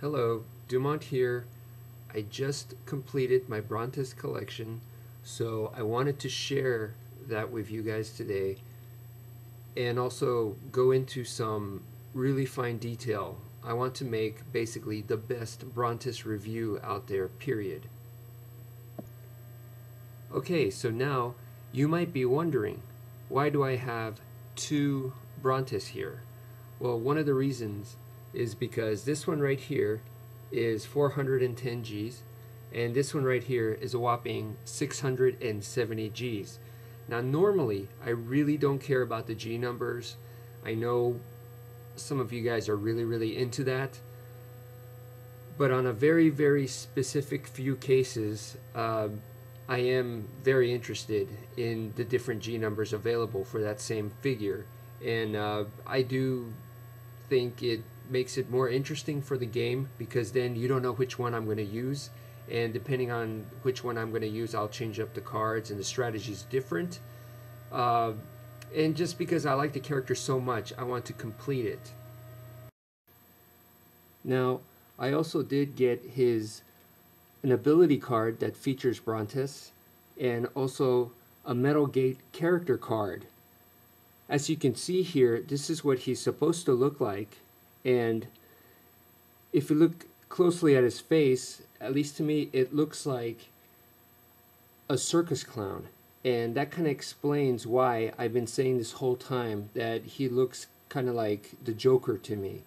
Hello, Dumont here. I just completed my Brontes collection, so I wanted to share that with you guys today and also go into some really fine detail. I want to make basically the best Brontes review out there, period. Okay, so now you might be wondering, why do I have two Brontes here? Well, one of the reasons is because this one right here is 410 Gs and this one right here is a whopping 670 Gs. Now normally I really don't care about the G numbers. I know some of you guys are really into that, but on a very specific few cases I am very interested in the different G numbers available for that same figure, and I do think it makes it more interesting for the game, because then you don't know which one I'm going to use, and depending on which one I'm going to use, I'll change up the cards and the strategy's different. And just because I like the character so much, I want to complete it. Now, I also did get an ability card that features Brontes, and also a Metal Gate character card. As you can see here, this is what he's supposed to look like, and if you look closely at his face, at least to me, it looks like a circus clown, and that kind of explains why I've been saying this whole time that he looks kind of like the Joker to me.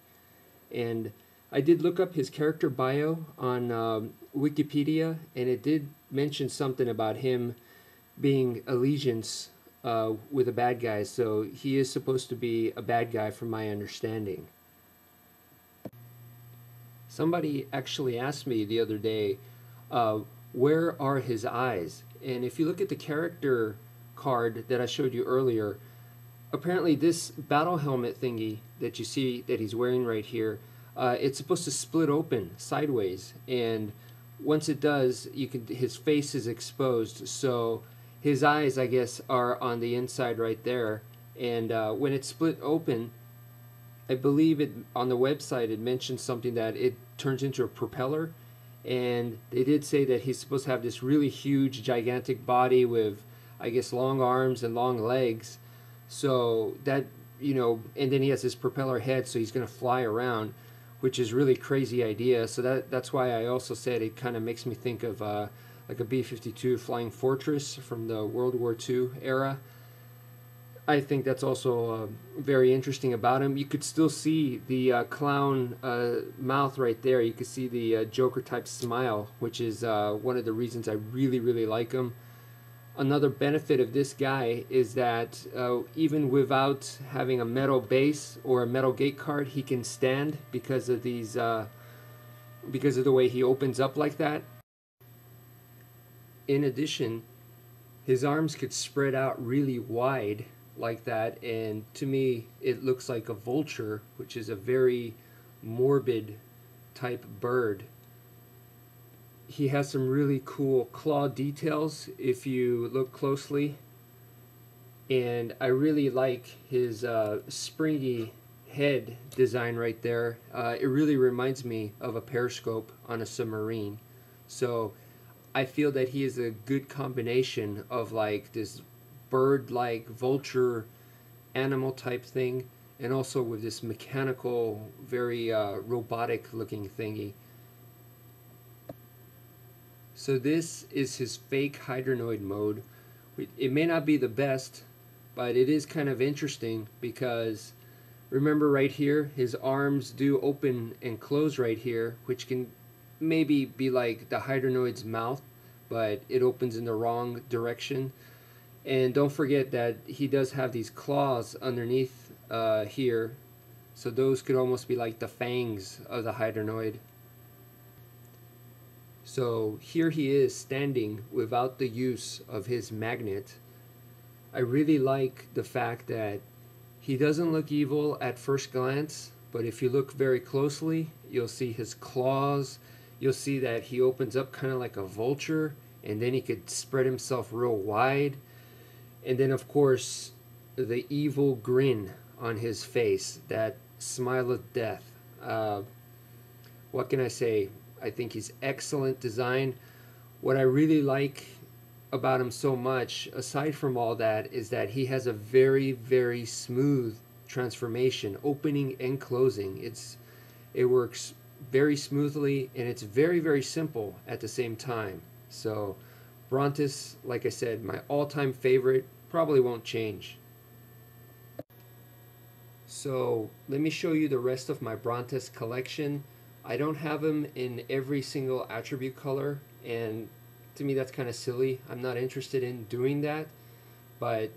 And I did look up his character bio on Wikipedia, and it did mention something about him being allegiance with a bad guy, so he is supposed to be a bad guy from my understanding. Somebody actually asked me the other day, where are his eyes? And if you look at the character card that I showed you earlier, apparently this battle helmet thingy that you see that he's wearing right here, it's supposed to split open sideways, and once it does, his face is exposed, so his eyes, I guess, are on the inside right there, and when it's split open, I believe on the website it mentioned something that it turns into a propeller, and they did say that he's supposed to have this really huge, gigantic body with, I guess, long arms and long legs, so that, and then he has this propeller head, so he's going to fly around, which is really crazy idea. So that's why I also said it kind of makes me think of like a B-52 Flying Fortress from the World War II era. I think that's also very interesting about him. You could still see the clown mouth right there. You could see the Joker type smile, which is one of the reasons I really like him. Another benefit of this guy is that even without having a metal base or a metal gate card, he can stand because of these because of the way he opens up like that. In addition, his arms could spread out really wide like that, and to me it looks like a vulture, which is a very morbid type bird. He has some really cool claw details if you look closely, and I really like his springy head design right there. It really reminds me of a periscope on a submarine, so I feel that he is a good combination of like this bird-like vulture animal type thing, and also with this mechanical, very robotic looking thingy. So this is his fake hydronoid mode. It may not be the best, but it is kind of interesting because remember right here, his arms do open and close right here, which can maybe be like the hydronoid's mouth, but it opens in the wrong direction. And don't forget that he does have these claws underneath here, so those could almost be like the fangs of the hydronoid. So here he is standing without the use of his magnet. I really like the fact that he doesn't look evil at first glance, but if you look very closely, you'll see his claws. You'll see that he opens up kind of like a vulture, and then he could spread himself real wide. And then of course the evil grin on his face, that smile of death. what can I say? I think he's excellent design. What I really like about him so much, aside from all that, is that he has a very, very smooth transformation, opening and closing. It works very smoothly, and it's very, very simple at the same time. So Brontes, like I said, my all-time favorite, probably won't change. So let me show you the rest of my Brontes collection. I don't have them in every single attribute color, and to me that's kind of silly. I'm not interested in doing that, but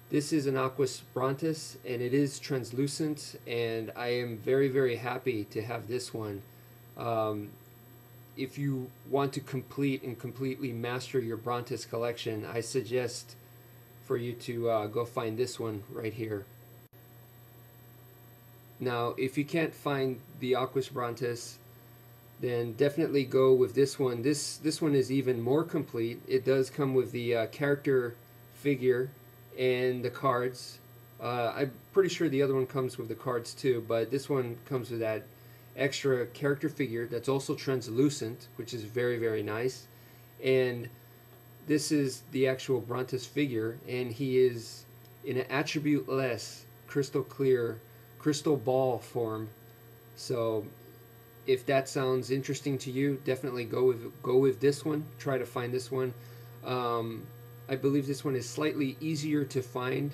this is an Aquas Brontes, and it is translucent, and I am very, very happy to have this one. Um, if you want to complete and completely master your Brontes collection, I suggest for you to go find this one right here. Now, if you can't find the Aquas Brontes, then definitely go with this one. This one is even more complete. It does come with the character figure and the cards. I'm pretty sure the other one comes with the cards too, but this one comes with that extra character figure that's also translucent, which is very, very nice. And this is the actual Brontes figure, and he is in an attribute-less, crystal clear, crystal ball form. So if that sounds interesting to you, definitely go with this one. Try to find this one. I believe this one is slightly easier to find.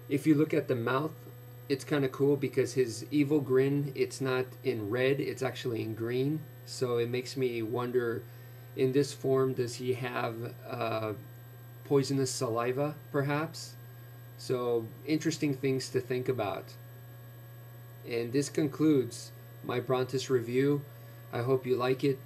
If you look at the mouth, it's kind of cool because his evil grin, it's not in red, it's actually in green. So it makes me wonder, in this form, does he have poisonous saliva, perhaps? So interesting things to think about. And this concludes my Brontes review. I hope you like it.